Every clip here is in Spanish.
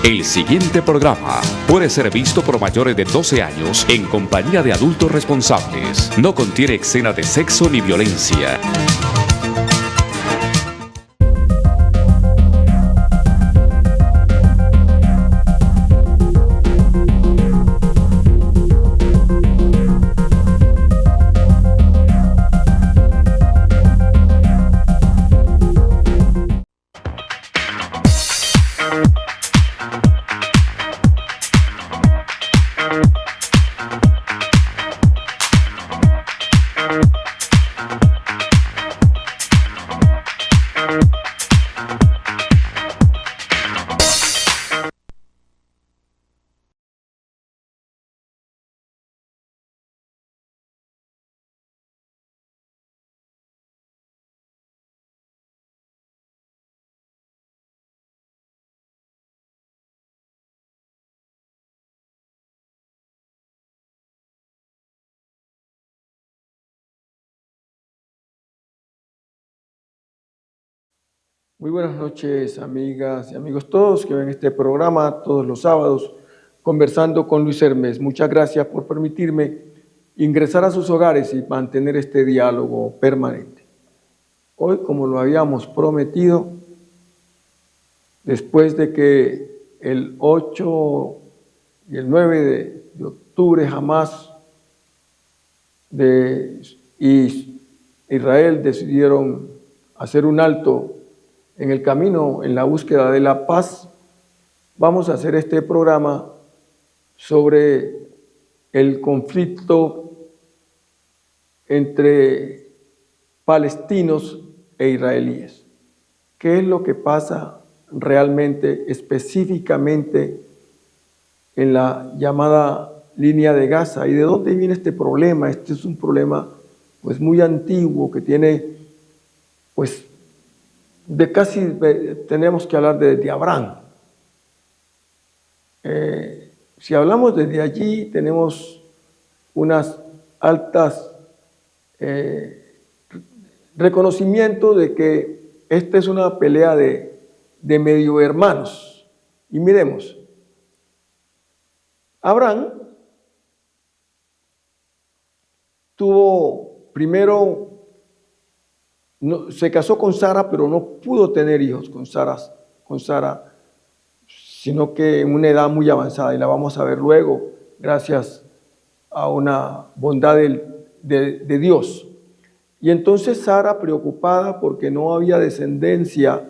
El siguiente programa puede ser visto por mayores de 12 años en compañía de adultos responsables. No contiene escenas de sexo ni violencia. Muy buenas noches, amigas y amigos todos que ven este programa todos los sábados, conversando con Luis Hermes. Muchas gracias por permitirme ingresar a sus hogares y mantener este diálogo permanente. Hoy, como lo habíamos prometido, después de que el 8 y el 9 de octubre Hamas y Israel decidieron hacer un alto en el camino, en la búsqueda de la paz, vamos a hacer este programa sobre el conflicto entre palestinos e israelíes. ¿Qué es lo que pasa realmente, específicamente, en la llamada línea de Gaza? ¿Y de dónde viene este problema? Este es un problema pues muy antiguo que tiene pues tenemos que hablar de Abraham. Si hablamos desde allí, tenemos unas altas reconocimiento de que esta es una pelea de medio hermanos. Y miremos, Abraham tuvo primero, se casó con Sara, pero no pudo tener hijos con Sara, sino que en una edad muy avanzada, y la vamos a ver luego, gracias a una bondad de Dios. Y entonces Sara, preocupada porque no había descendencia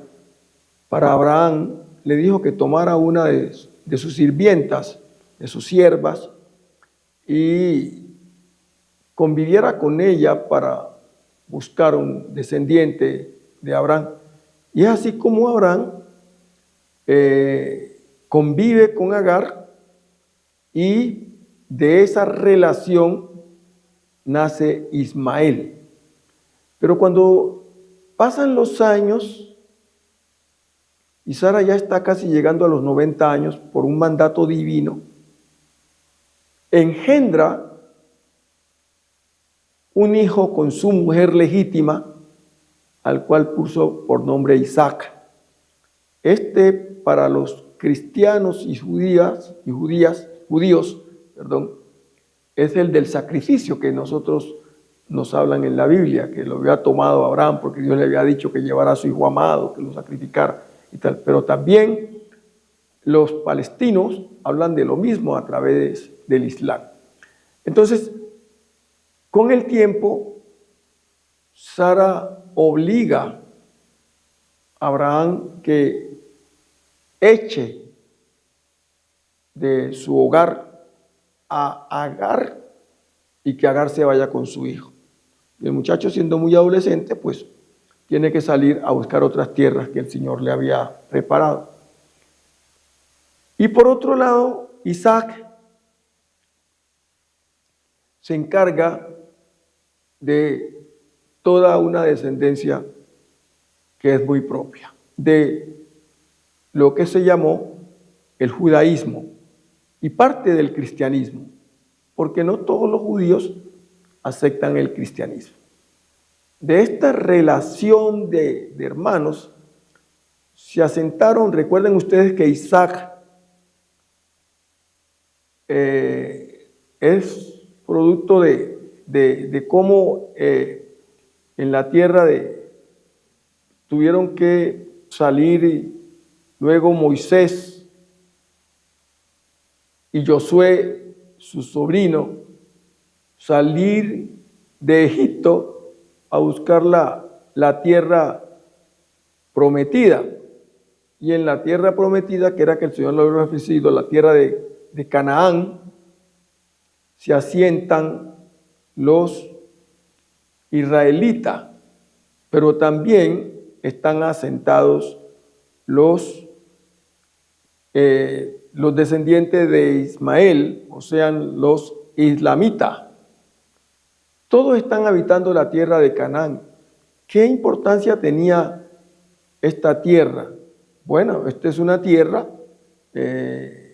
para Abraham, le dijo que tomara una de sus sirvientas, de sus siervas, y conviviera con ella para buscar un descendiente de Abraham. Y es así como Abraham convive con Agar, y de esa relación nace Ismael. Pero cuando pasan los años y Sara ya está casi llegando a los 90 años por un mandato divino, engendra un hijo con su mujer legítima, al cual puso por nombre Isaac. Para los cristianos y judíos, es el del sacrificio que nos hablan en la Biblia, que lo había tomado Abraham porque Dios le había dicho que llevara a su hijo amado, que lo sacrificara y tal. Pero también los palestinos hablan de lo mismo a través del Islam. Entonces, con el tiempo, Sara obliga a Abraham que eche de su hogar a Agar y que Agar se vaya con su hijo. Y el muchacho, siendo muy adolescente, pues tiene que salir a buscar otras tierras que el Señor le había preparado. Y por otro lado, Isaac se encarga de toda una descendencia que es muy propia, de lo que se llamó el judaísmo y parte del cristianismo, porque no todos los judíos aceptan el cristianismo. De esta relación de hermanos se asentaron, recuerden ustedes que Isaac es producto de cómo en la tierra tuvieron que salir luego Moisés y Josué, su sobrino, salir de Egipto a buscar la tierra prometida. Y en la tierra prometida, que era que el Señor le había ofrecido, la tierra de Canaán, se asientan los israelitas, pero también están asentados los descendientes de Ismael, o sea, los islamitas. Todos están habitando la tierra de Canaán. ¿Qué importancia tenía esta tierra? Bueno, esta es una tierra que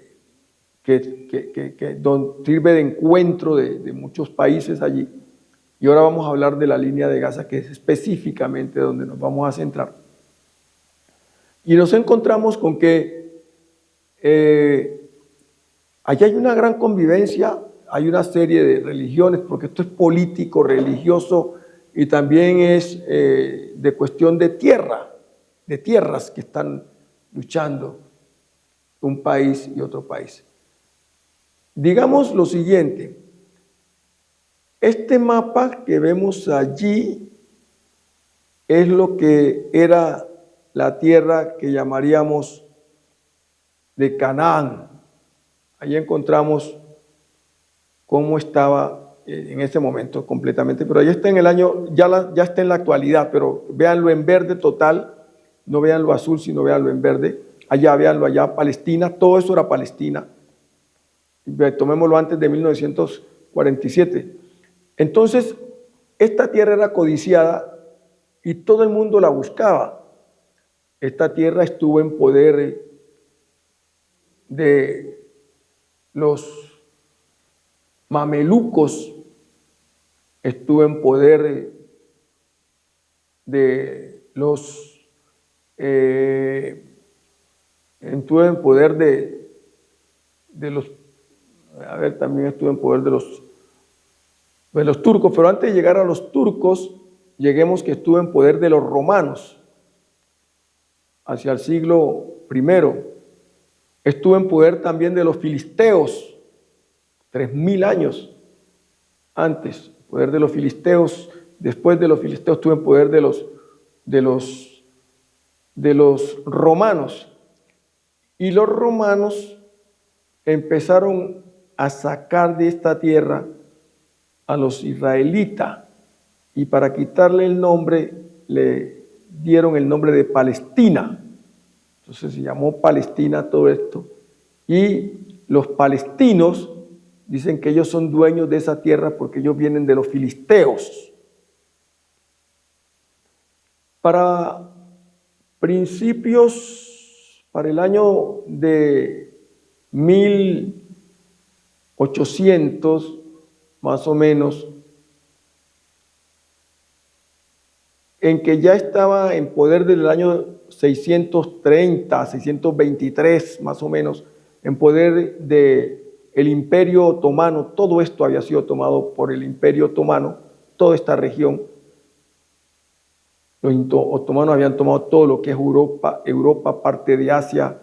sirve de encuentro de muchos países allí. Y ahora vamos a hablar de la línea de Gaza, que es específicamente donde nos vamos a centrar. Y nos encontramos con que allí hay una gran convivencia, hay una serie de religiones, porque esto es político, religioso, y también es de cuestión de tierra, de tierras que están luchando un país y otro país. Digamos lo siguiente, este mapa que vemos allí es lo que era la tierra que llamaríamos de Canaán. Allí encontramos cómo estaba en ese momento completamente, pero ya está en el año, ya está en la actualidad, pero véanlo en verde total, no veanlo azul, sino véanlo en verde. Allá, véanlo allá, Palestina, todo eso era Palestina. Tomémoslo antes de 1947. Entonces, esta tierra era codiciada y todo el mundo la buscaba. Esta tierra estuvo en poder de los mamelucos, estuvo en poder de los estuvo en poder de los, también estuvo en poder de los turcos, pero antes de llegar a los turcos, lleguemos que estuvo en poder de los romanos, hacia el siglo I. Estuvo en poder también de los filisteos, 3000 años antes, poder de los filisteos. Después de los filisteos estuvo en poder de los romanos. Y los romanos empezaron a sacar de esta tierra a los israelitas, y para quitarle el nombre le dieron el nombre de Palestina. Entonces se llamó Palestina todo esto, y los palestinos dicen que ellos son dueños de esa tierra porque ellos vienen de los filisteos. Para principios, para el año de 1800, más o menos, en que ya estaba en poder desde el año 630, 623, más o menos, en poder del Imperio Otomano. Todo esto había sido tomado por el Imperio Otomano, toda esta región. Los otomanos habían tomado todo lo que es Europa, parte de Asia,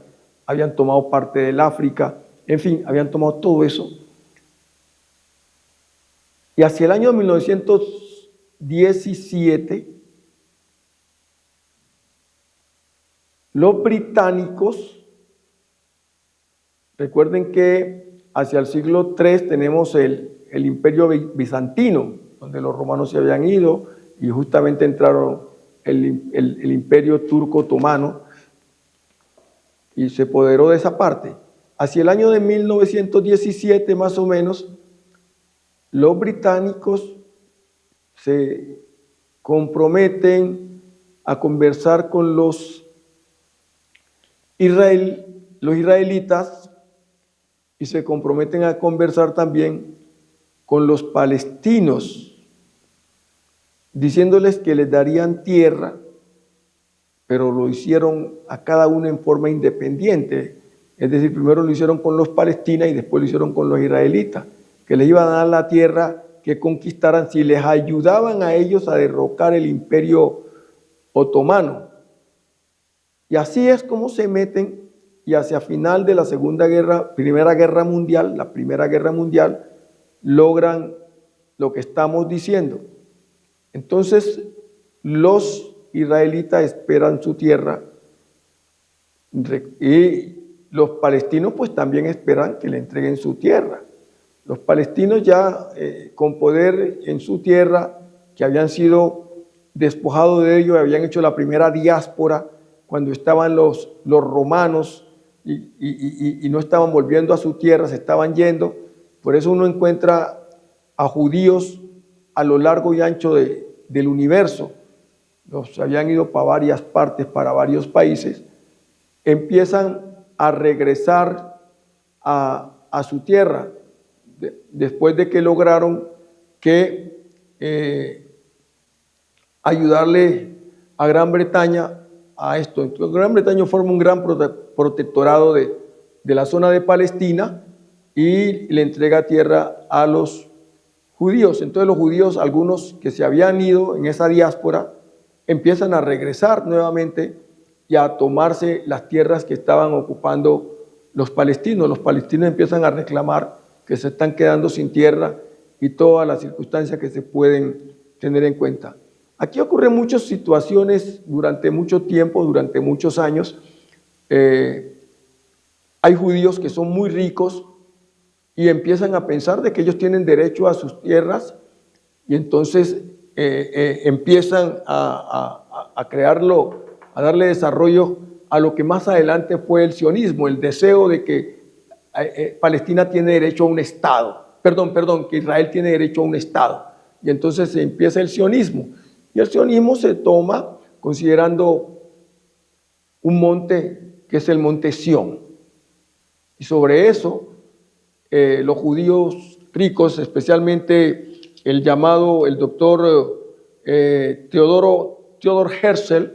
habían tomado parte del África, en fin, habían tomado todo eso. Y hacia el año 1917, los británicos, recuerden que hacia el siglo III tenemos el Imperio Bizantino, donde los romanos se habían ido y justamente entraron el Imperio Turco Otomano y se apoderó de esa parte. Hacia el año de 1917 más o menos, los británicos se comprometen a conversar con los israelitas y se comprometen a conversar también con los palestinos, diciéndoles que les darían tierra, pero lo hicieron a cada uno en forma independiente. Es decir, primero lo hicieron con los palestinos y después lo hicieron con los israelitas, que les iban a dar la tierra que conquistaran si les ayudaban a ellos a derrocar el imperio otomano. Y así es como se meten, y hacia final de la Primera Guerra Mundial, logran lo que estamos diciendo. Entonces, los israelitas esperan su tierra y los palestinos pues también esperan que le entreguen su tierra. Los palestinos ya con poder en su tierra, que habían sido despojados de ellos, habían hecho la primera diáspora cuando estaban los romanos y no estaban volviendo a su tierra, se estaban yendo. Por eso uno encuentra a judíos a lo largo y ancho del universo. Los habían ido para varias partes, para varios países. Empiezan a regresar a su tierra después de que lograron ayudarle a Gran Bretaña a esto. Entonces, Gran Bretaña forma un gran protectorado de la zona de Palestina y le entrega tierra a los judíos. Entonces los judíos, algunos que se habían ido en esa diáspora, empiezan a regresar nuevamente y a tomarse las tierras que estaban ocupando los palestinos. Los palestinos empiezan a reclamar que se están quedando sin tierra y todas las circunstancias que se pueden tener en cuenta. Aquí ocurren muchas situaciones durante mucho tiempo, durante muchos años. Hay judíos que son muy ricos y empiezan a pensar de que ellos tienen derecho a sus tierras y entonces empiezan a crearlo, a darle desarrollo a lo que más adelante fue el sionismo, el deseo de que Palestina tiene derecho a un Estado, que Israel tiene derecho a un Estado. Y entonces empieza el sionismo. Y el sionismo se toma considerando un monte que es el monte Sión. Y sobre eso, los judíos ricos, especialmente el doctor Theodor Herzl,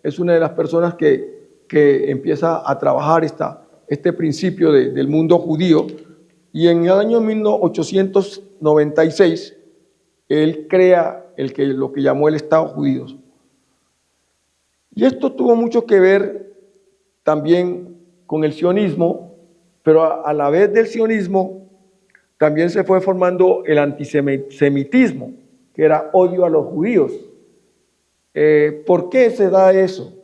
es una de las personas que empieza a trabajar este principio del mundo judío. Y en el año 1896, él crea lo que llamó el Estado judío. Y esto tuvo mucho que ver también con el sionismo, pero a la vez del sionismo también se fue formando el antisemitismo, que era odio a los judíos. ¿Por qué se da eso?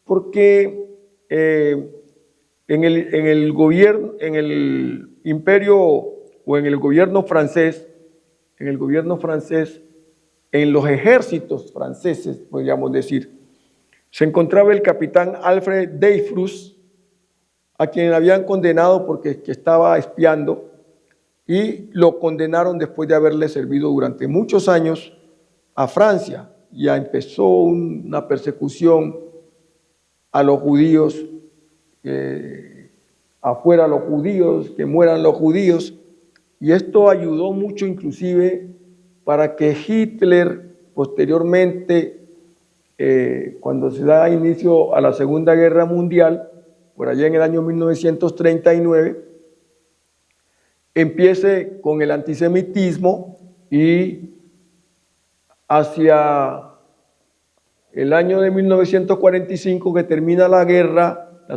Porque en el gobierno, en el imperio o en el gobierno francés, en los ejércitos franceses, podríamos decir, se encontraba el capitán Alfred Dreyfus, a quien habían condenado porque estaba espiando, y lo condenaron después de haberle servido durante muchos años a Francia. Ya empezó una persecución a los judíos, afuera los judíos, que mueran los judíos, y esto ayudó mucho inclusive para que Hitler posteriormente, cuando se da inicio a la Segunda Guerra Mundial, por allá en el año 1939, empiece con el antisemitismo y hacia el año de 1945, que termina la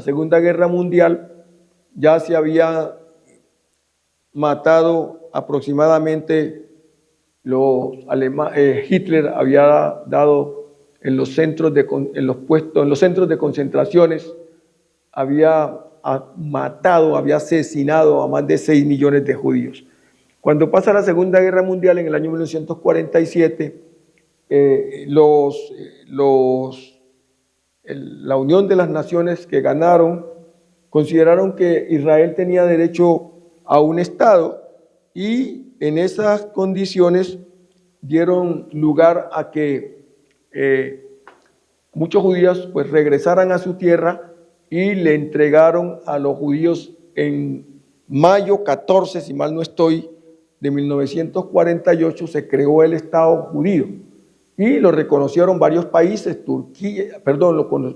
Segunda Guerra Mundial, ya se había matado aproximadamente Hitler había dado en los centros de concentraciones, había matado, había asesinado a más de 6 millones de judíos. Cuando pasa la Segunda Guerra Mundial en el año 1947, la Unión de las Naciones que ganaron consideraron que Israel tenía derecho a un Estado y en esas condiciones dieron lugar a que muchos judíos pues regresaran a su tierra y le entregaron a los judíos en mayo 14, si mal no estoy, de 1948 se creó el Estado judío y lo reconocieron varios países, lo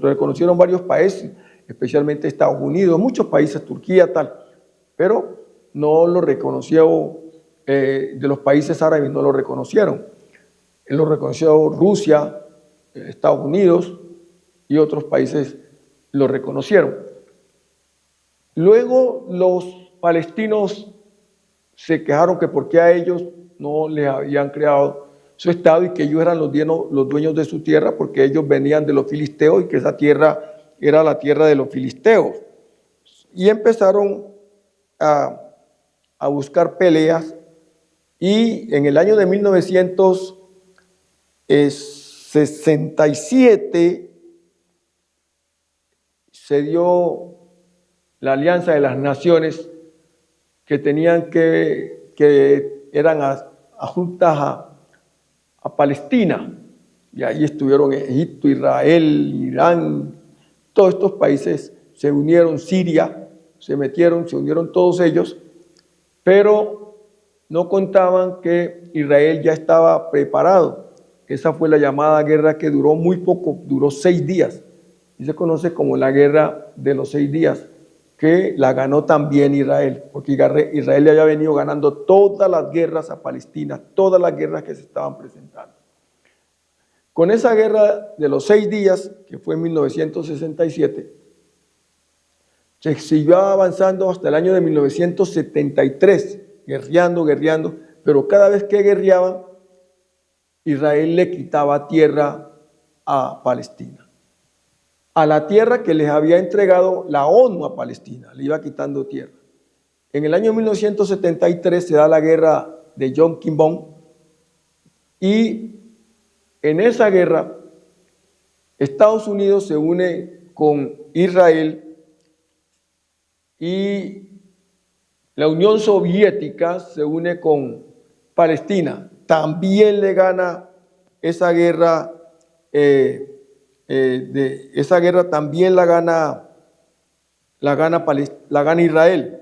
reconocieron varios países, especialmente Estados Unidos, muchos países, Turquía, tal, pero no lo reconoció, de los países árabes no lo reconocieron. Lo reconoció Rusia, Estados Unidos y otros países lo reconocieron. Luego los palestinos se quejaron que por qué a ellos no les habían creado su estado y que ellos eran los dueños de su tierra porque ellos venían de los filisteos y que esa tierra era la tierra de los filisteos. Y empezaron a buscar peleas y en el año de 1967 se dio la Alianza de las Naciones que tenían que eran adjuntas a Palestina, y ahí estuvieron Egipto, Israel, Irán, todos estos países se unieron, Siria, se unieron todos ellos, pero no contaban que Israel ya estaba preparado. Esa fue la llamada guerra que duró muy poco, duró 6 días, y se conoce como la guerra de los 6 días, que la ganó también Israel, porque Israel le había venido ganando todas las guerras a Palestina, todas las guerras que se estaban presentando. Con esa guerra de los 6 días, que fue en 1967, se siguió avanzando hasta el año de 1973, guerreando, pero cada vez que guerreaban, Israel le quitaba tierra a Palestina. A la tierra que les había entregado la ONU a Palestina, le iba quitando tierra. En el año 1973 se da la guerra de Yom Kippur y en esa guerra Estados Unidos se une con Israel y la Unión Soviética se une con Palestina. También le gana esa guerra. Esa guerra también la gana Israel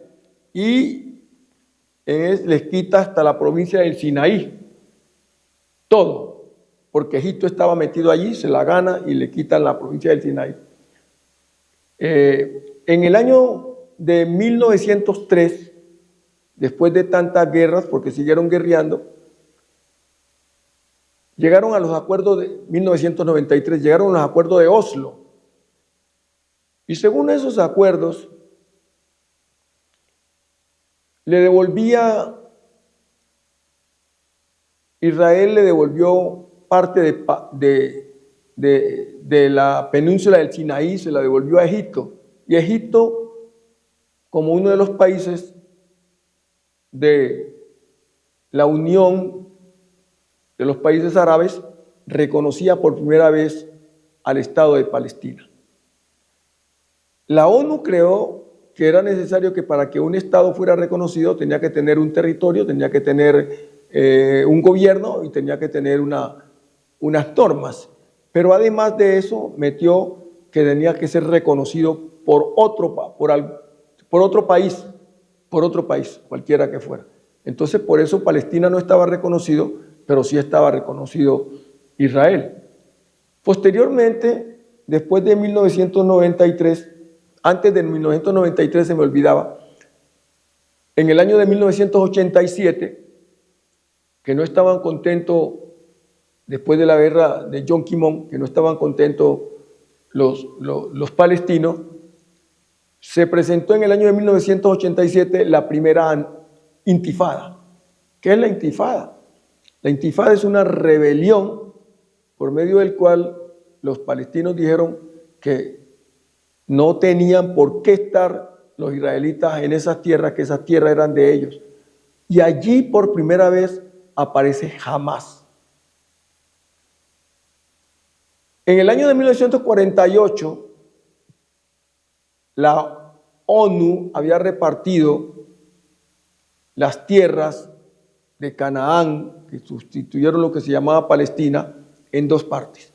y les quita hasta la provincia del Sinaí, todo, porque Egipto estaba metido allí, se la gana y le quitan la provincia del Sinaí. En el año de 1903, después de tantas guerras, porque siguieron guerreando, llegaron a los acuerdos de 1993, llegaron a los acuerdos de Oslo. Y según esos acuerdos, Israel le devolvió parte de la península del Sinaí, se la devolvió a Egipto. Y Egipto, como uno de los países de la Unión de los países árabes, reconocía por primera vez al Estado de Palestina. La ONU creó que era necesario que para que un Estado fuera reconocido tenía que tener un territorio, tenía que tener un gobierno y tenía que tener unas normas. Pero además de eso metió que tenía que ser reconocido por otro país, cualquiera que fuera. Entonces por eso Palestina no estaba reconocido, pero sí estaba reconocido Israel. Posteriormente, después de 1993, antes de 1993 se me olvidaba, en el año de 1987, que no estaban contentos, después de la guerra de Yom Kippur, que no estaban contentos los palestinos, se presentó en el año de 1987 la primera intifada. ¿Qué es la intifada? La intifada es una rebelión por medio del cual los palestinos dijeron que no tenían por qué estar los israelitas en esas tierras, que esas tierras eran de ellos. Y allí por primera vez aparece Hamás. En el año de 1948, la ONU había repartido las tierras de Canaán, que sustituyeron lo que se llamaba Palestina, en 2 partes.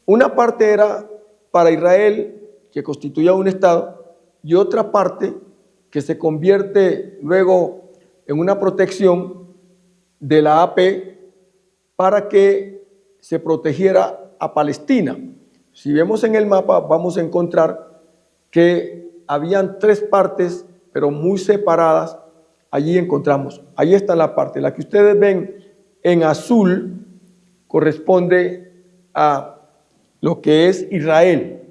Una parte era para Israel, que constituía un Estado, y otra parte que se convierte luego en una protección de la AP para que se protegiera a Palestina. Si vemos en el mapa, vamos a encontrar que habían 3 partes, pero muy separadas. Allí encontramos, ahí está la parte, la que ustedes ven en azul corresponde a lo que es Israel.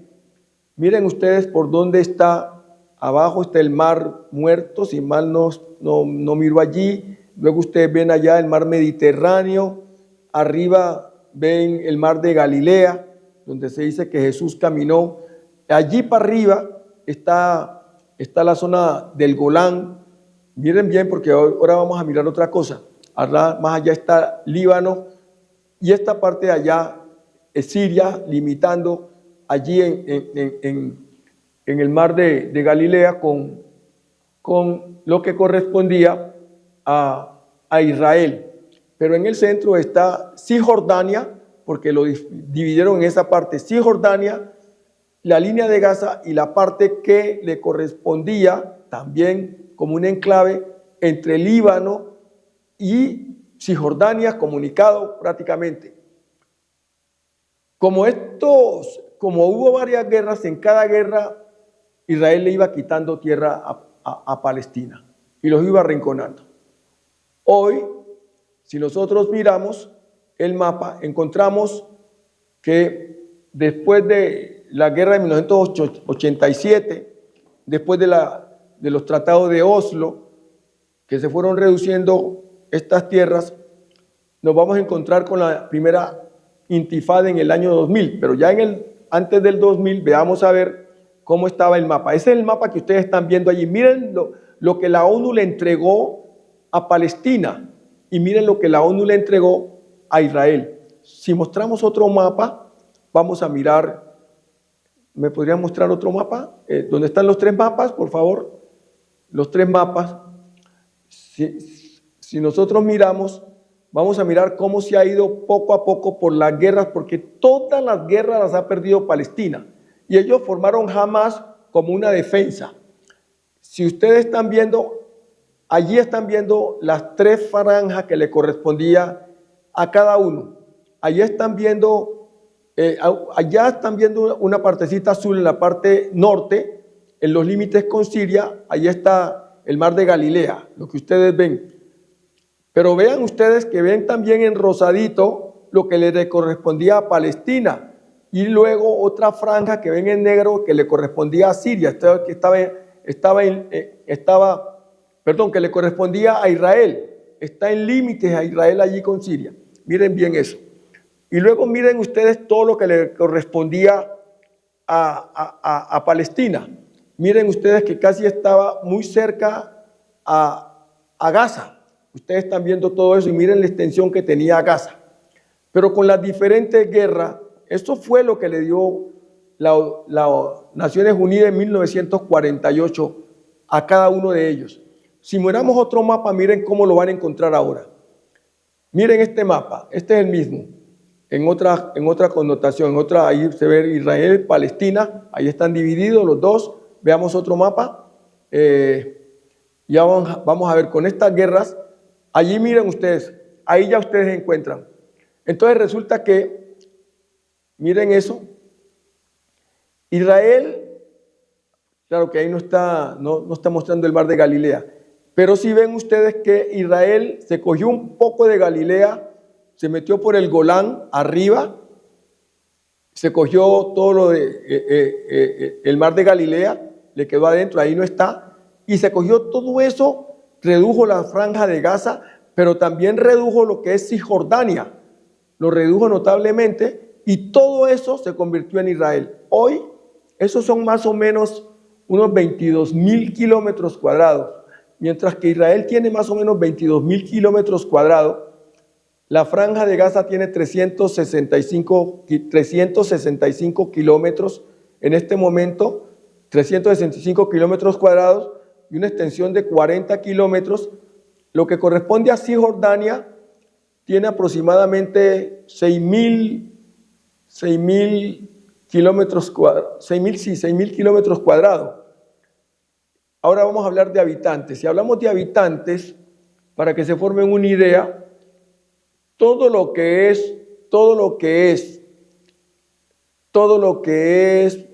Miren ustedes por dónde está, abajo está el mar Muerto, si mal no miro allí. Luego ustedes ven allá el mar Mediterráneo, arriba ven el mar de Galilea, donde se dice que Jesús caminó. Allí para arriba está la zona del Golán. Miren bien, porque ahora vamos a mirar otra cosa. Más allá está Líbano, y esta parte de allá es Siria, limitando allí en el mar de Galilea con lo que correspondía a Israel. Pero en el centro está Cisjordania, porque lo dividieron en esa parte, Cisjordania, la línea de Gaza y la parte que le correspondía también como un enclave entre Líbano y Cisjordania, comunicado prácticamente. Como hubo varias guerras, en cada guerra Israel le iba quitando tierra a Palestina y los iba arrinconando. Hoy, si nosotros miramos el mapa, encontramos que después de la guerra de 1987, después de los tratados de Oslo, que se fueron reduciendo estas tierras, nos vamos a encontrar con la primera intifada en el año 2000, pero ya antes del 2000 veamos a ver cómo estaba el mapa. Ese es el mapa que ustedes están viendo allí. Miren lo que la ONU le entregó a Palestina y miren lo que la ONU le entregó a Israel. Si mostramos otro mapa, vamos a mirar. ¿Me podrían mostrar otro mapa? ¿Dónde están los 3 mapas, por favor? Los 3 mapas. Si nosotros miramos, vamos a mirar cómo se ha ido poco a poco por las guerras, porque todas las guerras las ha perdido Palestina. Y ellos formaron Hamas como una defensa. Si ustedes están viendo, allí están viendo las 3 franjas que le correspondía a cada uno. Allí están viendo, allá están viendo una partecita azul en la parte norte, en los límites con Siria. Allí está el mar de Galilea, lo que ustedes ven. Pero vean ustedes que ven también en rosadito lo que le correspondía a Palestina. Y luego otra franja que ven en negro que le correspondía a Siria, que le correspondía a Israel. Está en límites a Israel allí con Siria. Miren bien eso. Y luego miren ustedes todo lo que le correspondía a Palestina. Miren ustedes que casi estaba muy cerca a Gaza. Ustedes están viendo todo eso y miren la extensión que tenía Gaza. Pero con las diferentes guerras, esto fue lo que le dio las Naciones Unidas en 1948 a cada uno de ellos. Si miramos otro mapa, miren cómo lo van a encontrar ahora. Miren este mapa, este es el mismo, en otra connotación, ahí se ve Israel, Palestina, ahí están divididos los dos. Veamos otro mapa. Ya vamos a ver con estas guerras. Allí miren ustedes, ahí ya ustedes encuentran. Entonces resulta que, miren eso, Israel, claro que ahí no está mostrando el mar de Galilea, pero sí ven ustedes que Israel se cogió un poco de Galilea, se metió por el Golán arriba, se cogió todo lo de el mar de Galilea, le quedó adentro, ahí no está, y se cogió todo eso, redujo la franja de Gaza, pero también redujo lo que es Cisjordania, lo redujo notablemente, y todo eso se convirtió en Israel. Hoy, esos son más o menos unos 22,000 kilómetros cuadrados, mientras que Israel tiene más o menos 22,000 kilómetros cuadrados. La franja de Gaza tiene 365 kilómetros en este momento, 365 kilómetros cuadrados y una extensión de 40 kilómetros. Lo que corresponde a Cisjordania tiene aproximadamente 6,000 kilómetros cuadrados. Ahora vamos a hablar de habitantes. Si hablamos de habitantes, para que se formen una idea, todo lo que es todo lo que es,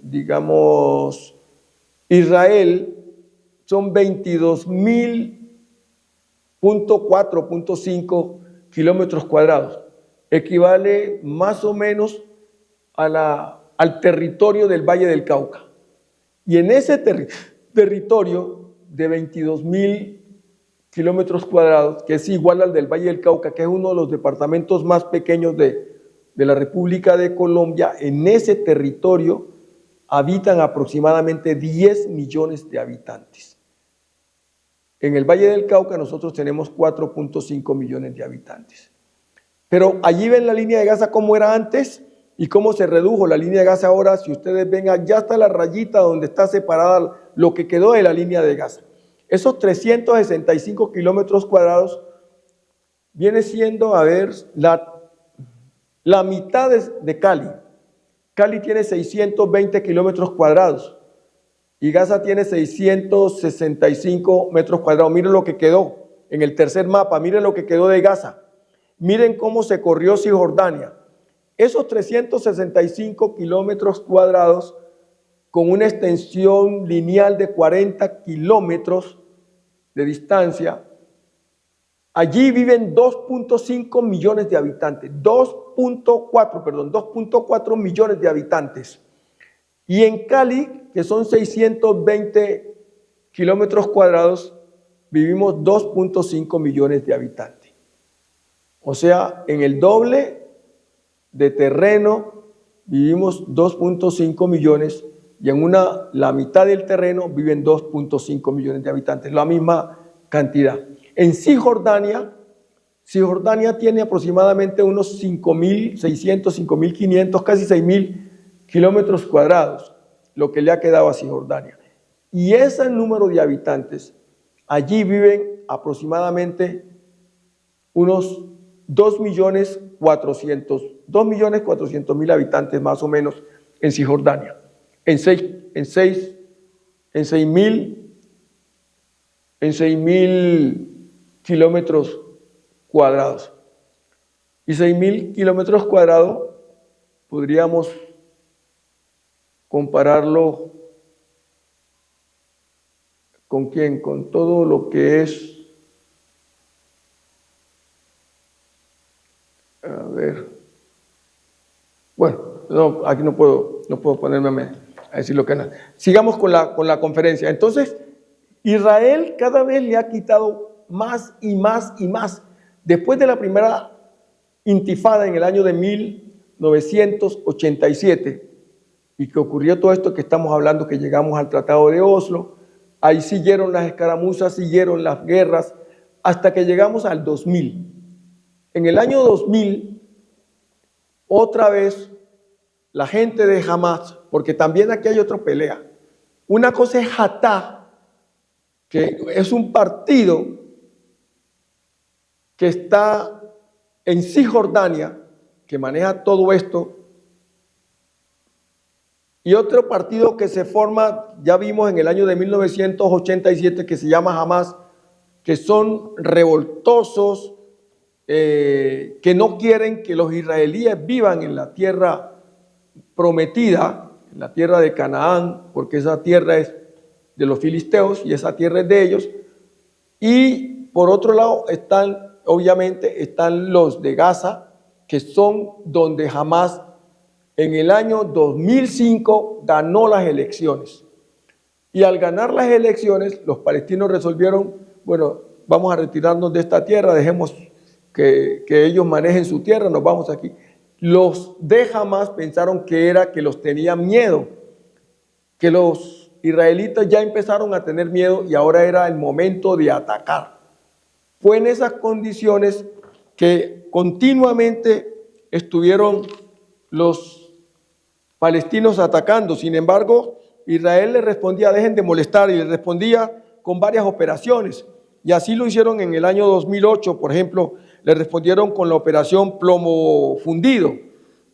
digamos, Israel, son 22.000.4.5 kilómetros cuadrados. Equivale más o menos al territorio del Valle del Cauca. Y en ese territorio de 22.000 kilómetros cuadrados, que es igual al del Valle del Cauca, que es uno de los departamentos más pequeños de la República de Colombia, en ese territorio habitan aproximadamente 10 millones de habitantes. En el Valle del Cauca nosotros tenemos 4.5 millones de habitantes. Pero allí ven la línea de Gaza cómo era antes y cómo se redujo la línea de Gaza ahora. Si ustedes ven, allá está la rayita donde está separada lo que quedó de la línea de Gaza. Esos 365 kilómetros cuadrados viene siendo, a ver, la mitad de Cali. Cali tiene 620 kilómetros cuadrados y Gaza tiene 665 metros cuadrados. Miren lo que quedó en el tercer mapa, miren lo que quedó de Gaza. Miren cómo se corrió Cisjordania. Esos 365 kilómetros cuadrados con una extensión lineal de 40 kilómetros de distancia, allí viven 2.5 millones de habitantes, 2.4 millones de habitantes. Y en Cali, que son 620 kilómetros cuadrados, vivimos 2.5 millones de habitantes. O sea, en el doble de terreno vivimos 2.5 millones y en la mitad del terreno viven 2.5 millones de habitantes, la misma cantidad. En Cisjordania tiene aproximadamente unos 5.600, 5.500, casi 6.000 kilómetros cuadrados, lo que le ha quedado a Cisjordania. Y ese número de habitantes, allí viven aproximadamente unos 2.400.000 habitantes más o menos en Cisjordania. En 6.000 kilómetros cuadrados. Y 6.000 kilómetros cuadrados podríamos compararlo ¿con quién? Con todo lo que es, a ver, bueno, no, aquí no puedo ponerme a decir lo que no. Sigamos con la conferencia. Entonces, Israel cada vez le ha quitado más y más y más. Después de la primera intifada en el año de 1987, y que ocurrió todo esto que estamos hablando, que llegamos al Tratado de Oslo, ahí siguieron las escaramuzas, siguieron las guerras, hasta que llegamos al 2000. En el año 2000, otra vez, la gente de Hamas, porque también aquí hay otra pelea. Una cosa es Fatah, que es un partido que está en Cisjordania, que maneja todo esto, y otro partido que se forma, ya vimos en el año de 1987, que se llama Hamas, que son revoltosos, que no quieren que los israelíes vivan en la tierra prometida, en la tierra de Canaán, porque esa tierra es de los filisteos y esa tierra es de ellos. Y por otro lado obviamente están los de Gaza, que son donde Hamas en el año 2005 ganó las elecciones. Y al ganar las elecciones, los palestinos resolvieron, bueno, vamos a retirarnos de esta tierra, dejemos que ellos manejen su tierra, nos vamos aquí. Los de Hamas pensaron que era que los tenían miedo, que los israelitas ya empezaron a tener miedo y ahora era el momento de atacar. Fue en esas condiciones que continuamente estuvieron los palestinos atacando. Sin embargo, Israel le respondía, dejen de molestar, y le respondía con varias operaciones. Y así lo hicieron en el año 2008, por ejemplo, le respondieron con la operación Plomo Fundido.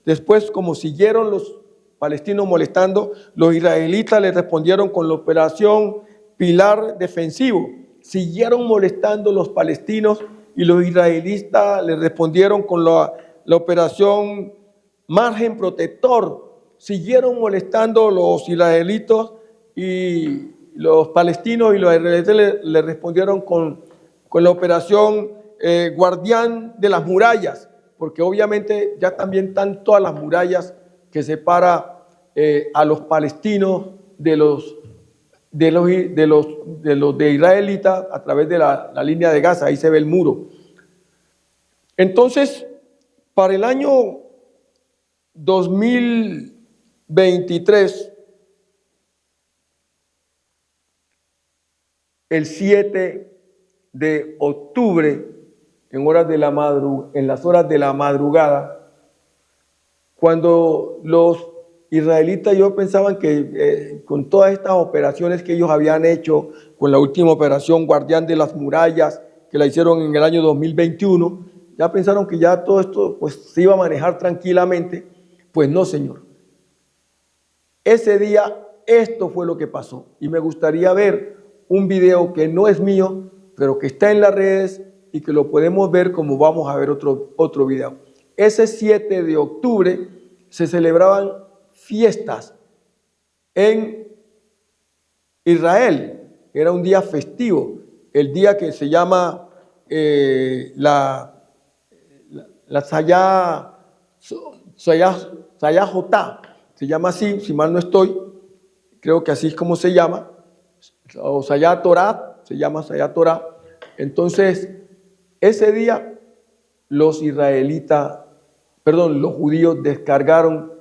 Después, como siguieron los palestinos molestando, los israelitas le respondieron con la operación Pilar Defensivo. Siguieron molestando los palestinos y los israelitas le respondieron con la operación margen protector. Siguieron molestando los israelitas y los palestinos, y los israelitas le respondieron con la operación Guardián de las Murallas, porque obviamente ya también están todas las murallas que separa a los palestinos de los israelitas a través de la línea de Gaza. Ahí se ve el muro. Entonces, para el año 2023, el 7 de octubre, en las horas de la madrugada, cuando los israelitas, yo pensaban que con todas estas operaciones que ellos habían hecho, con la última operación Guardián de las Murallas, que la hicieron en el año 2021, ya pensaron que ya todo esto pues, se iba a manejar tranquilamente. Pues no, señor. Ese día esto fue lo que pasó, y me gustaría ver un video que no es mío, pero que está en las redes y que lo podemos ver como vamos a ver otro video. Ese 7 de octubre se celebraban fiestas en Israel. Era un día festivo, el día que se llama la Sayajotá, se llama así, si mal no estoy, creo que así es como se llama, o Sayá Torah, se llama Sayá Torah. Entonces, ese día los judíos descargaron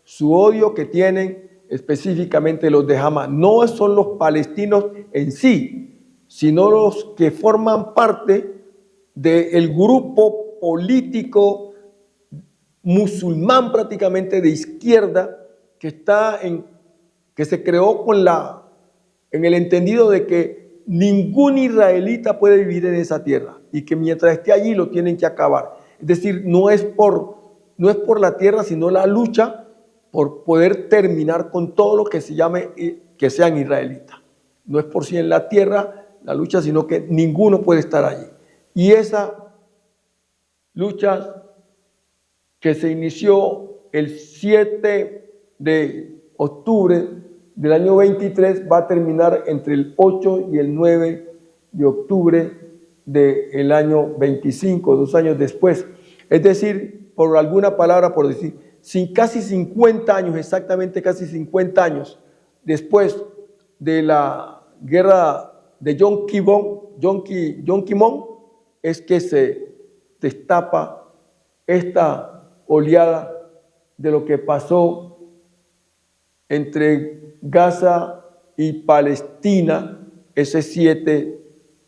su odio que tienen específicamente los de Hamas. No son los palestinos en sí, sino los que forman parte del grupo político musulmán prácticamente de izquierda que se creó en el entendido de que ningún israelita puede vivir en esa tierra y que mientras esté allí lo tienen que acabar. Es decir, no es por la tierra, sino la lucha por poder terminar con todo lo que se llame que sean israelitas. No es por si en la tierra la lucha, sino que ninguno puede estar allí. Y esa lucha que se inició el 7 de octubre del año 23 va a terminar entre el 8 y el 9 de octubre del año 25, 2 años después. Es decir, por alguna palabra, por decir, casi 50 años, exactamente casi 50 años después de la guerra de Yom Kippur, es que se destapa esta oleada de lo que pasó entre Gaza y Palestina ese 7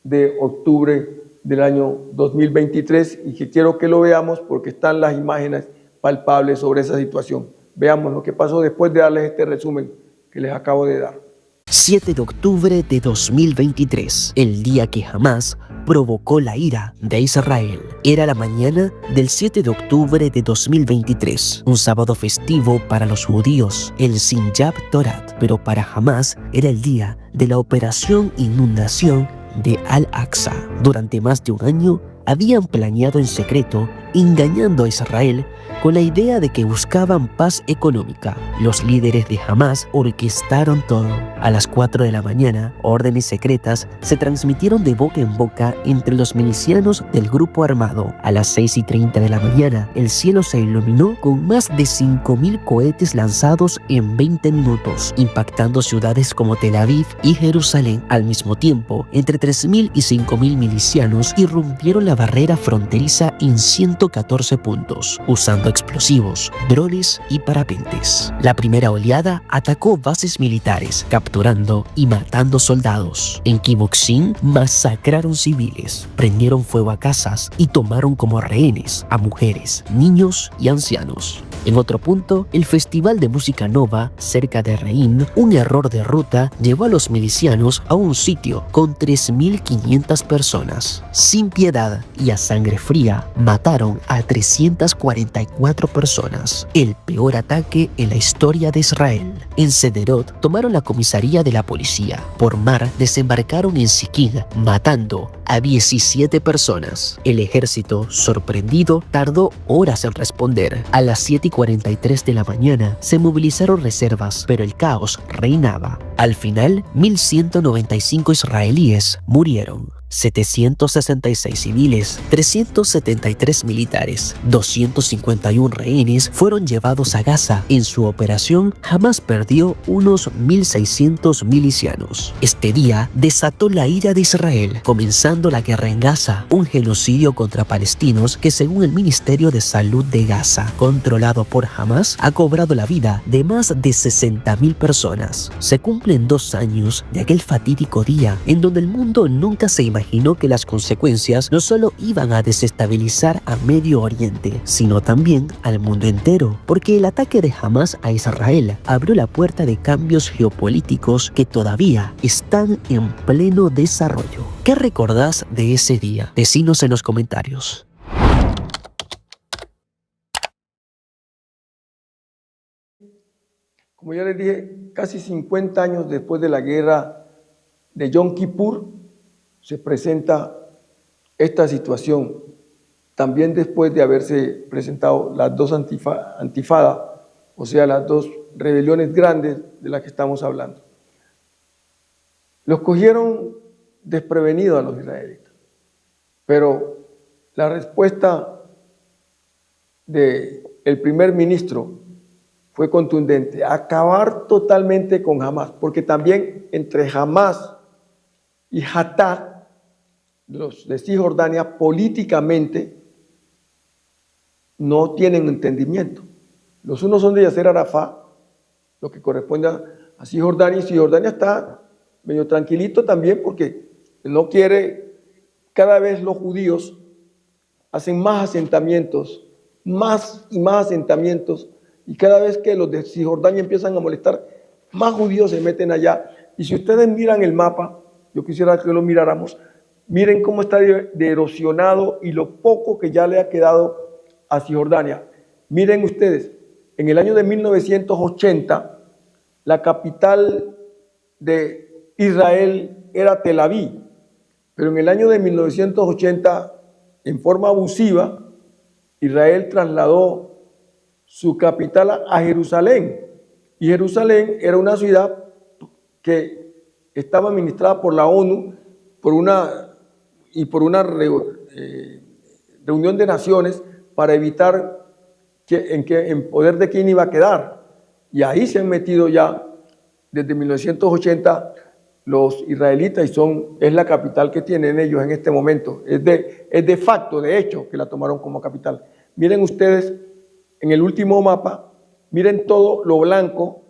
de octubre del año 2023, y que quiero que lo veamos porque están las imágenes palpables sobre esa situación. Veamos lo que pasó después de darles este resumen que les acabo de dar. 7 de octubre de 2023, el día que Hamás provocó la ira de Israel. Era la mañana del 7 de octubre de 2023, un sábado festivo para los judíos, el Simchat Torah, pero para Hamás era el día de la operación inundación de Al-Aqsa. Durante más de un año habían planeado en secreto, engañando a Israel con la idea de que buscaban paz económica. Los líderes de Hamás orquestaron todo. A las 4 de la mañana, órdenes secretas se transmitieron de boca en boca entre los milicianos del grupo armado. A las 6:30 de la mañana, el cielo se iluminó con más de 5.000 cohetes lanzados en 20 minutos, impactando ciudades como Tel Aviv y Jerusalén. Al mismo tiempo, entre 3.000 y 5.000 milicianos irrumpieron la barrera fronteriza en 114 puntos, usando explosivos, drones y parapentes. La primera oleada atacó bases militares, capturando y matando soldados. En Kibbutzim masacraron civiles, prendieron fuego a casas y tomaron como rehenes a mujeres, niños y ancianos. En otro punto, el Festival de Música Nova, cerca de Reín, un error de ruta llevó a los milicianos a un sitio con 3.500 personas. Sin piedad, impunidad y a sangre fría mataron a 344 personas, el peor ataque en la historia de Israel. En Sderot tomaron la comisaría de la policía. Por mar desembarcaron en Siquín, matando a 17 personas. El ejército, sorprendido, tardó horas en responder. A las 7:43 de la mañana se movilizaron reservas, pero el caos reinaba. Al final, 1.195 israelíes murieron. 766 civiles, 373 militares, 251 rehenes fueron llevados a Gaza. En su operación, Hamás perdió unos 1.600 milicianos. Este día desató la ira de Israel, comenzando la guerra en Gaza, un genocidio contra palestinos que, según el Ministerio de Salud de Gaza, controlado por Hamás, ha cobrado la vida de más de 60.000 personas. Se cumplen 2 años de aquel fatídico día en donde el mundo nunca se imaginó que las consecuencias no solo iban a desestabilizar a Medio Oriente, sino también al mundo entero, porque el ataque de Hamás a Israel abrió la puerta de cambios geopolíticos que todavía están en pleno desarrollo. ¿Qué recordás de ese día? Decinos en los comentarios. Como ya les dije, casi 50 años después de la guerra de Yom Kippur, se presenta esta situación, también después de haberse presentado las dos antifadas, o sea, las dos rebeliones grandes de las que estamos hablando. Los cogieron desprevenidos a los israelitas, pero la respuesta del primer ministro fue contundente: acabar totalmente con Hamás, porque también entre Hamás y Fatah, los de Cisjordania, políticamente no tienen entendimiento. Los unos son de Yasser Arafat, lo que corresponde a Cisjordania, y Cisjordania está medio tranquilito también porque no quiere. Cada vez los judíos hacen más asentamientos, más y más asentamientos, y cada vez que los de Cisjordania empiezan a molestar, más judíos se meten allá. Y si ustedes miran el mapa, yo quisiera que lo miráramos, miren cómo está de erosionado y lo poco que ya le ha quedado a Cisjordania. Miren ustedes, en el año de 1980, la capital de Israel era Tel Aviv, pero en el año de 1980, en forma abusiva, Israel trasladó su capital a Jerusalén, y Jerusalén era una ciudad que estaba administrada por la ONU por una reunión de naciones para evitar en poder de quién iba a quedar. Y ahí se han metido ya desde 1980 los israelitas, y es la capital que tienen ellos en este momento. Es de facto, de hecho, que la tomaron como capital. Miren ustedes en el último mapa, miren todo lo blanco,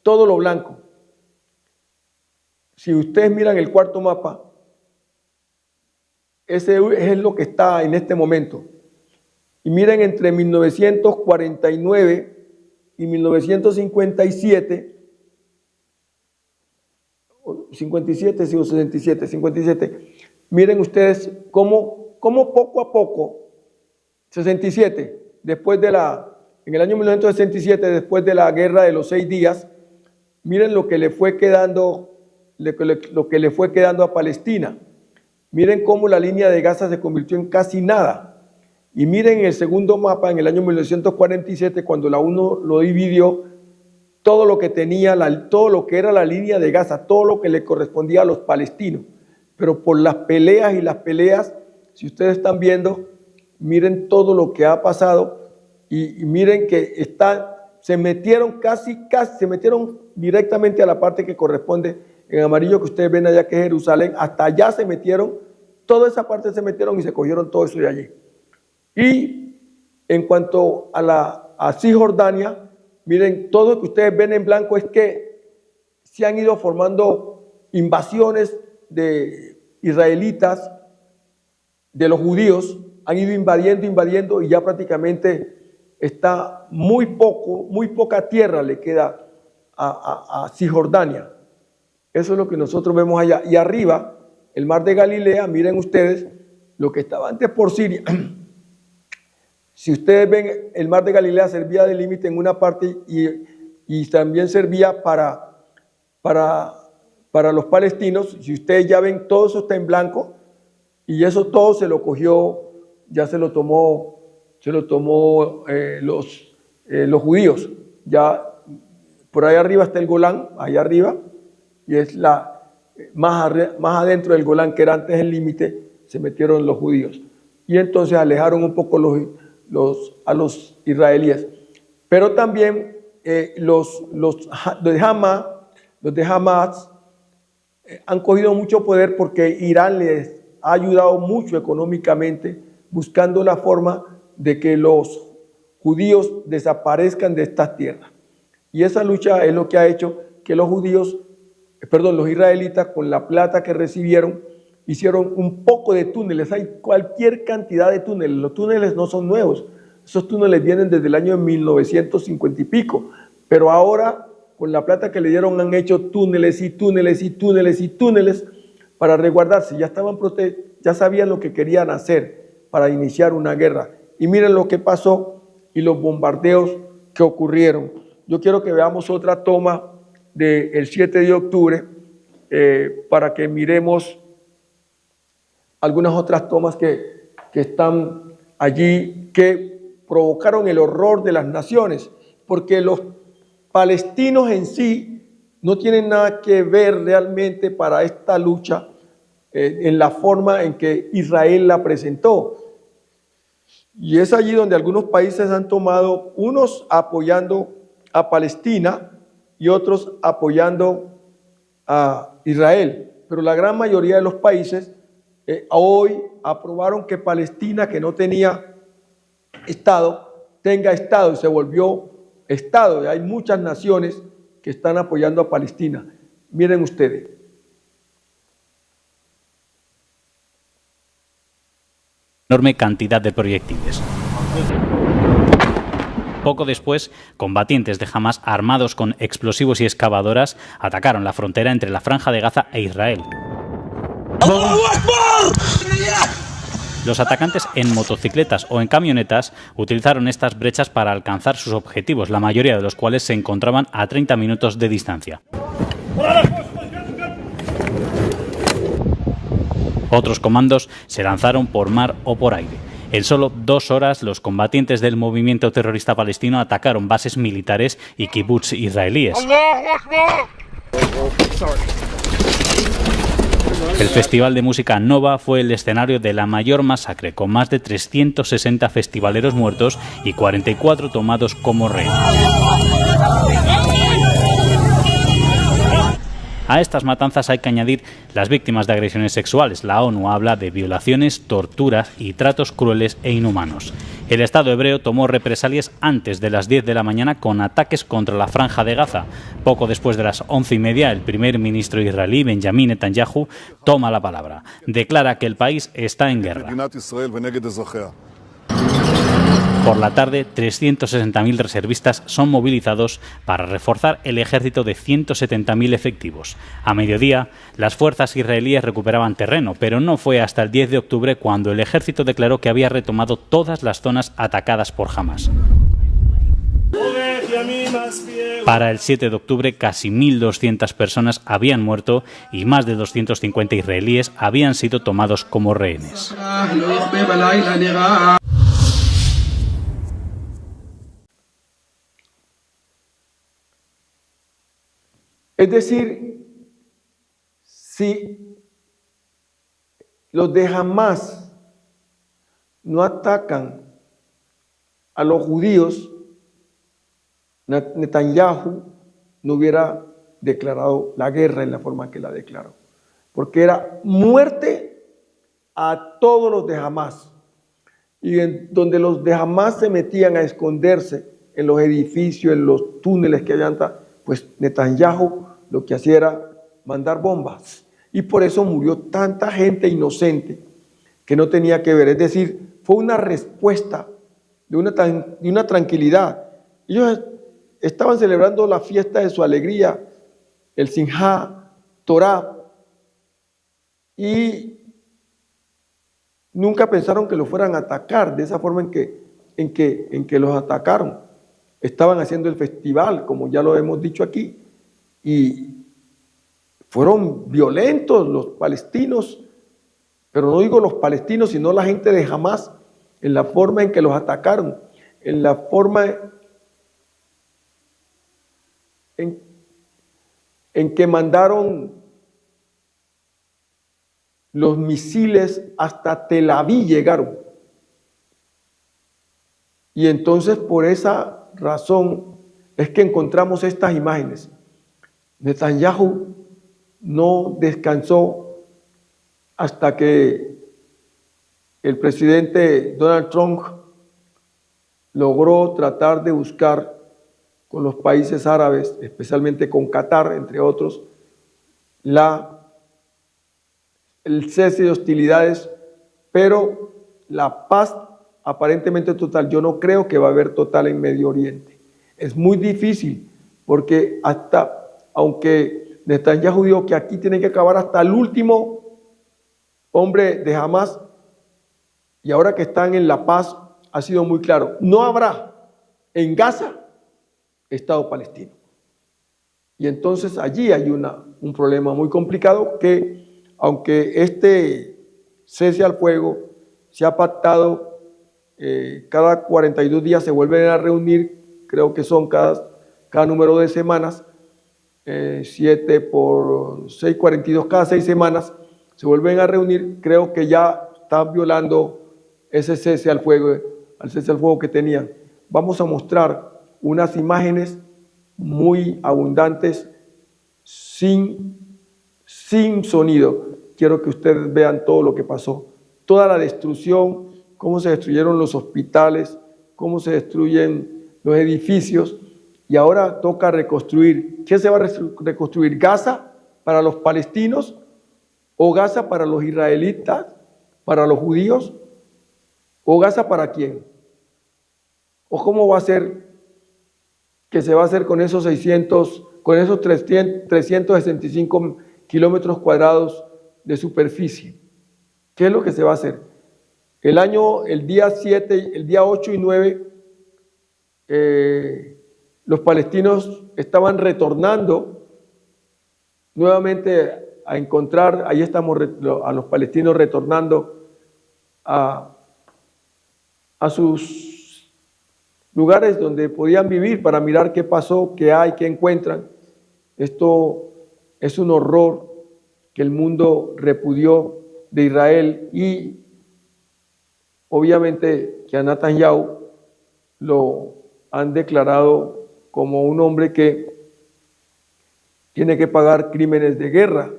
todo lo blanco. Si ustedes miran el cuarto mapa, ese es lo que está en este momento. Y miren, entre 1949 y 1957, 57, miren ustedes cómo poco a poco, 67, en el año 1967, después de la guerra de los 6 días, miren lo que le fue quedando a Palestina. Miren cómo la línea de Gaza se convirtió en casi nada. Y miren el segundo mapa, en el año 1947, cuando la ONU lo dividió, todo lo que tenía, todo lo que era la línea de Gaza, todo lo que le correspondía a los palestinos. Pero por las peleas, si ustedes están viendo, miren todo lo que ha pasado, y miren que se metieron se metieron directamente a la parte que corresponde en amarillo, que ustedes ven allá, que es Jerusalén. Hasta allá se metieron, toda esa parte se metieron y se cogieron todo eso de allí. Y en cuanto a Cisjordania, miren, todo lo que ustedes ven en blanco es que se han ido formando invasiones de israelitas, de los judíos, han ido invadiendo, y ya prácticamente está muy poca tierra le queda a Cisjordania. Eso es lo que nosotros vemos allá. Y arriba, el mar de Galilea, miren ustedes, lo que estaba antes por Siria. Si ustedes ven, el mar de Galilea servía de límite en una parte y también servía para los palestinos. Si ustedes ya ven, todo eso está en blanco y eso todo se lo cogió, ya se lo tomó los judíos. Ya por ahí arriba está el Golán, allá arriba, y es más adentro del Golán, que era antes el límite, se metieron los judíos. Y entonces alejaron un poco a los israelíes. Pero también los de Hamas han cogido mucho poder porque Irán les ha ayudado mucho económicamente, buscando la forma de que los judíos desaparezcan de estas tierras. Y esa lucha es lo que ha hecho que los israelitas, con la plata que recibieron, hicieron un poco de túneles. Hay cualquier cantidad de túneles. Los túneles no son nuevos. Esos túneles vienen desde el año 1950 y pico. Pero ahora, con la plata que le dieron, han hecho túneles y túneles y túneles y túneles para resguardarse. Ya sabían lo que querían hacer para iniciar una guerra. Y miren lo que pasó y los bombardeos que ocurrieron. Yo quiero que veamos otra toma del 7 de octubre para que miremos algunas otras tomas que están allí, que provocaron el horror de las naciones, porque los palestinos en sí no tienen nada que ver realmente para esta lucha en la forma en que Israel la presentó. Y es allí donde algunos países han tomado, unos apoyando a Palestina y otros apoyando a Israel. Pero la gran mayoría de los países hoy aprobaron que Palestina, que no tenía Estado, tenga Estado y se volvió Estado. Y hay muchas naciones que están apoyando a Palestina. Miren ustedes. Enorme cantidad de proyectiles. Poco después, combatientes de Hamas armados con explosivos y excavadoras atacaron la frontera entre la Franja de Gaza e Israel. Los atacantes en motocicletas o en camionetas utilizaron estas brechas para alcanzar sus objetivos, la mayoría de los cuales se encontraban a 30 minutos de distancia. Otros comandos se lanzaron por mar o por aire. En solo 2 horas, los combatientes del movimiento terrorista palestino atacaron bases militares y kibbutz israelíes. El Festival de Música Nova fue el escenario de la mayor masacre, con más de 360 festivaleros muertos y 44 tomados como rehenes. A estas matanzas hay que añadir las víctimas de agresiones sexuales. La ONU habla de violaciones, torturas y tratos crueles e inhumanos. El Estado hebreo tomó represalias antes de las 10 de la mañana con ataques contra la Franja de Gaza. Poco después de las 11:30, el primer ministro israelí, Benjamin Netanyahu, toma la palabra. Declara que el país está en guerra. Por la tarde, 360.000 reservistas son movilizados para reforzar el ejército de 170.000 efectivos. A mediodía, las fuerzas israelíes recuperaban terreno, pero no fue hasta el 10 de octubre cuando el ejército declaró que había retomado todas las zonas atacadas por Hamas. Para el 7 de octubre, casi 1.200 personas habían muerto y más de 250 israelíes habían sido tomados como rehenes. Es decir, si los de Hamas no atacan a los judíos, Netanyahu no hubiera declarado la guerra en la forma que la declaró, porque era muerte a todos los de Hamas. Y en donde los de Hamas se metían a esconderse en los edificios, en los túneles que habían, pues Netanyahu lo que hacía era mandar bombas. Y por eso murió tanta gente inocente que no tenía que ver. Es decir, fue una respuesta de una tranquilidad. Ellos estaban celebrando la fiesta de su alegría, el Simchat Torah, y nunca pensaron que lo fueran a atacar de esa forma en que los atacaron. Estaban haciendo el festival, como ya lo hemos dicho aquí, y fueron violentos los palestinos, pero no digo los palestinos, sino la gente de Hamás, en la forma en que los atacaron, en la forma en que mandaron los misiles hasta Tel Aviv llegaron. Y entonces por esa razón es que encontramos estas imágenes. Netanyahu no descansó hasta que el presidente Donald Trump logró tratar de buscar con los países árabes, especialmente con Qatar, entre otros, el cese de hostilidades, pero la paz aparentemente total. Yo no creo que va a haber total en Medio Oriente. Es muy difícil porque aunque Netanyahu dijo que aquí tiene que acabar hasta el último hombre de Hamás, y ahora que están en la paz ha sido muy claro, no habrá en Gaza Estado palestino. Y entonces allí hay un problema muy complicado que, aunque este cese al fuego se ha pactado, cada 42 días se vuelven a reunir, creo que son cada número de semanas, 7 por 6, 42, cada 6 semanas se vuelven a reunir. Creo que ya están violando ese cese al fuego que tenían. Vamos a mostrar unas imágenes muy abundantes sin sonido. Quiero que ustedes vean todo lo que pasó, toda la destrucción, cómo se destruyeron los hospitales, cómo se destruyen los edificios, y ahora toca reconstruir. ¿Qué se va a reconstruir? ¿Gaza para los palestinos o Gaza para los israelitas, para los judíos? ¿O Gaza para quién? ¿O cómo va a ser que se va a hacer con esos 365 kilómetros cuadrados de superficie? ¿Qué es lo que se va a hacer? El día 7, el día 8 y 9, los palestinos estaban retornando nuevamente a encontrar, ahí estamos a los palestinos retornando a sus lugares donde podían vivir para mirar qué pasó, qué hay, qué encuentran. Esto es un horror que el mundo repudió de Israel, y obviamente que a Netanyahu lo han declarado como un hombre que tiene que pagar crímenes de guerra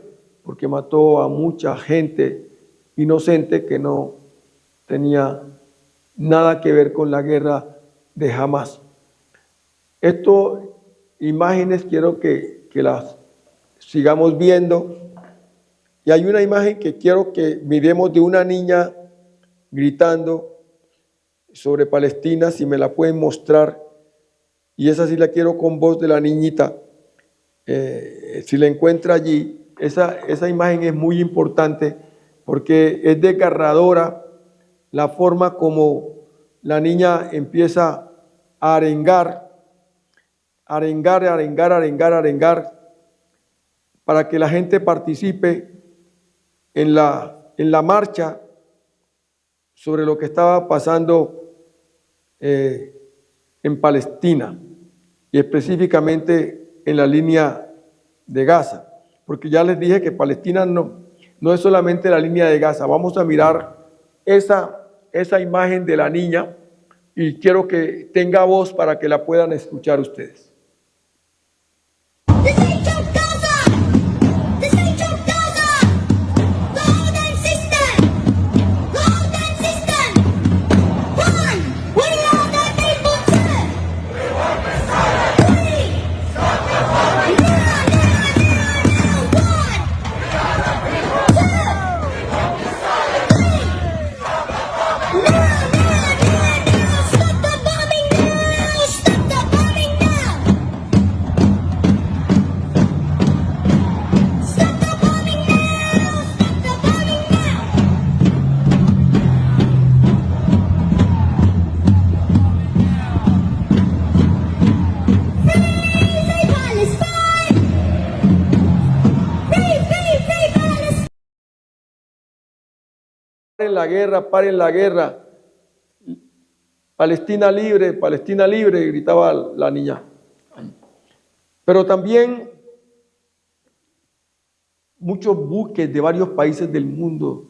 porque mató a mucha gente inocente que no tenía nada que ver con la guerra de Hamás. Estas imágenes quiero que las sigamos viendo, y hay una imagen que quiero que miremos de una niña gritando sobre Palestina, si me la pueden mostrar, y esa sí la quiero con voz de la niñita, si la encuentra allí. Esa imagen es muy importante porque es desgarradora la forma como la niña empieza a arengar para que la gente participe en la marcha sobre lo que estaba pasando en Palestina, y específicamente en la línea de Gaza, porque ya les dije que Palestina no es solamente la línea de Gaza. Vamos a mirar esa imagen de la niña, y quiero que tenga voz para que la puedan escuchar ustedes. paren la guerra. Palestina libre, gritaba la niña. Pero también muchos buques de varios países del mundo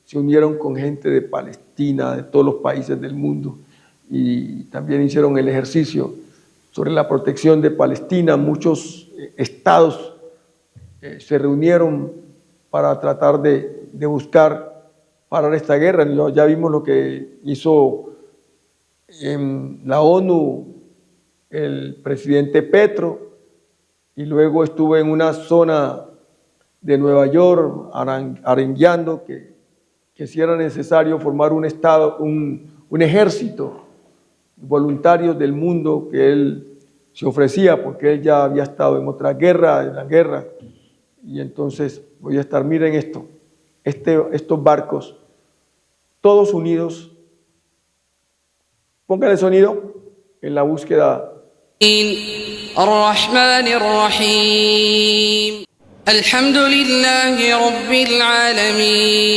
se unieron con gente de Palestina, de todos los países del mundo, y también hicieron el ejercicio sobre la protección de Palestina. Muchos estados se reunieron para tratar de buscar parar esta guerra. Ya vimos lo que hizo en la ONU el presidente Petro, y luego estuvo en una zona de Nueva York arengueando que si era necesario formar un estado, un ejército, voluntarios del mundo, que él se ofrecía porque él ya había estado en otra guerra, en la guerra. Y entonces voy a estar, miren esto, estos barcos, todos unidos. Póngale sonido en la búsqueda. الرحمن الرحيم الحمد لله رب العالمين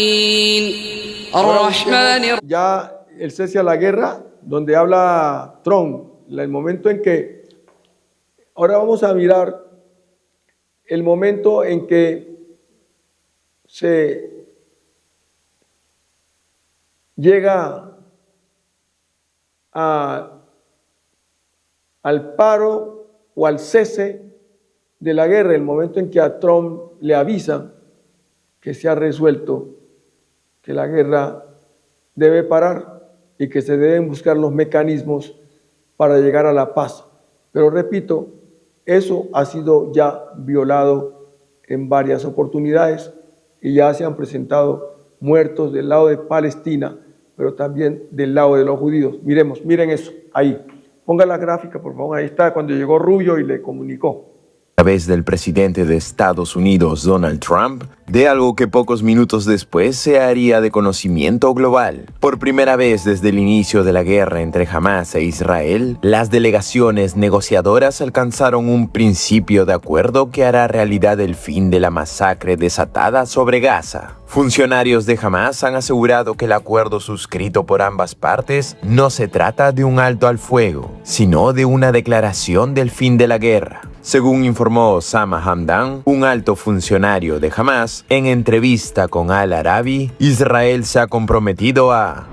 الرحمن. Ya el cese a la guerra, donde habla Trump, el momento en que, ahora vamos a mirar el momento en que se llega al paro o al cese de la guerra, el momento en que a Trump le avisan que se ha resuelto que la guerra debe parar y que se deben buscar los mecanismos para llegar a la paz. Pero repito, eso ha sido ya violado en varias oportunidades y ya se han presentado muertos del lado de Palestina, pero también del lado de los judíos. Miren eso, ahí. Ponga la gráfica, por favor. Ahí está, cuando llegó Rubio y le comunicó. A través del presidente de Estados Unidos, Donald Trump, de algo que pocos minutos después se haría de conocimiento global. Por primera vez desde el inicio de la guerra entre Hamás e Israel, las delegaciones negociadoras alcanzaron un principio de acuerdo que hará realidad el fin de la masacre desatada sobre Gaza. Funcionarios de Hamás han asegurado que el acuerdo suscrito por ambas partes no se trata de un alto al fuego, sino de una declaración del fin de la guerra. Según informó Osama Hamdan, un alto funcionario de Hamás, en entrevista con Al Arabi, Israel se ha comprometido a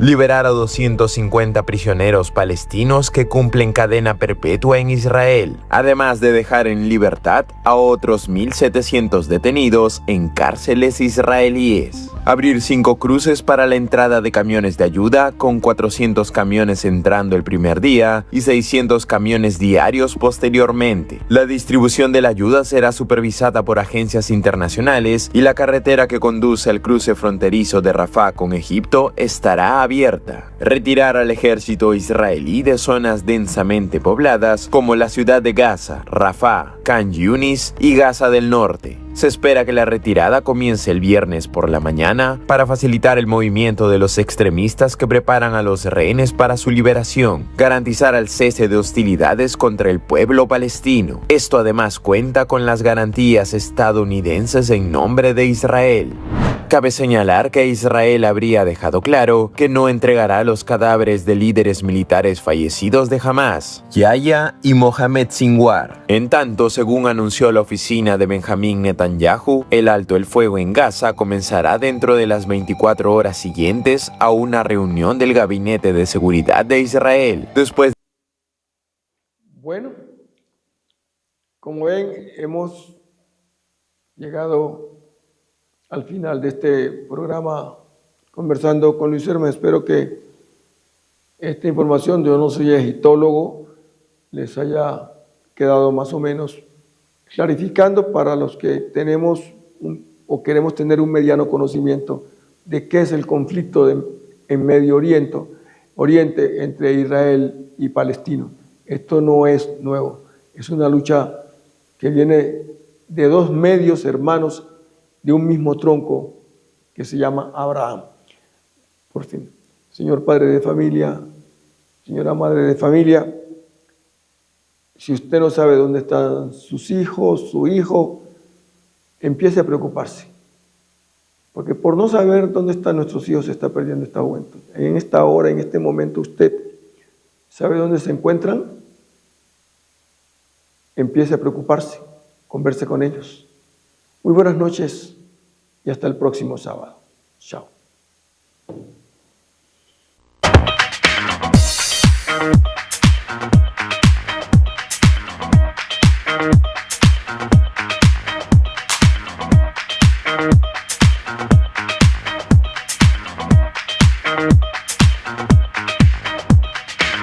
liberar a 250 prisioneros palestinos que cumplen cadena perpetua en Israel, además de dejar en libertad a otros 1.700 detenidos en cárceles israelíes. Abrir 5 cruces para la entrada de camiones de ayuda, con 400 camiones entrando el primer día y 600 camiones diarios posteriormente. La distribución de la ayuda será supervisada por agencias internacionales y la carretera que conduce al cruce fronterizo de Rafah con Egipto estará abierta. Retirar al ejército israelí de zonas densamente pobladas como la ciudad de Gaza, Rafah, Khan Yunis y Gaza del Norte. Se espera que la retirada comience el viernes por la mañana para facilitar el movimiento de los extremistas que preparan a los rehenes para su liberación, garantizar el cese de hostilidades contra el pueblo palestino. Esto además cuenta con las garantías estadounidenses en nombre de Israel. Cabe señalar que Israel habría dejado claro que no entregará los cadáveres de líderes militares fallecidos de Hamás, Yahya y Mohamed Sinwar. En tanto, según anunció la oficina de Benjamín Netanyahu, el alto el fuego en Gaza comenzará dentro de las 24 horas siguientes a una reunión del Gabinete de Seguridad de Israel. Después. Bueno, como ven, hemos llegado al final de este programa conversando con Luis Hermes. Espero que esta información, yo no soy egiptólogo, les haya quedado más o menos clarificando para los que tenemos o queremos tener un mediano conocimiento de qué es el conflicto en Medio Oriente entre Israel y Palestina. Esto no es nuevo, es una lucha que viene de dos medios hermanos de un mismo tronco que se llama Abraham. Por fin, señor padre de familia, señora madre de familia, si usted no sabe dónde están sus hijos, su hijo, empiece a preocuparse. Porque por no saber dónde están nuestros hijos se está perdiendo esta juventud. En esta hora, en este momento, usted sabe dónde se encuentran. Empiece a preocuparse, converse con ellos. Muy buenas noches y hasta el próximo sábado. Chao.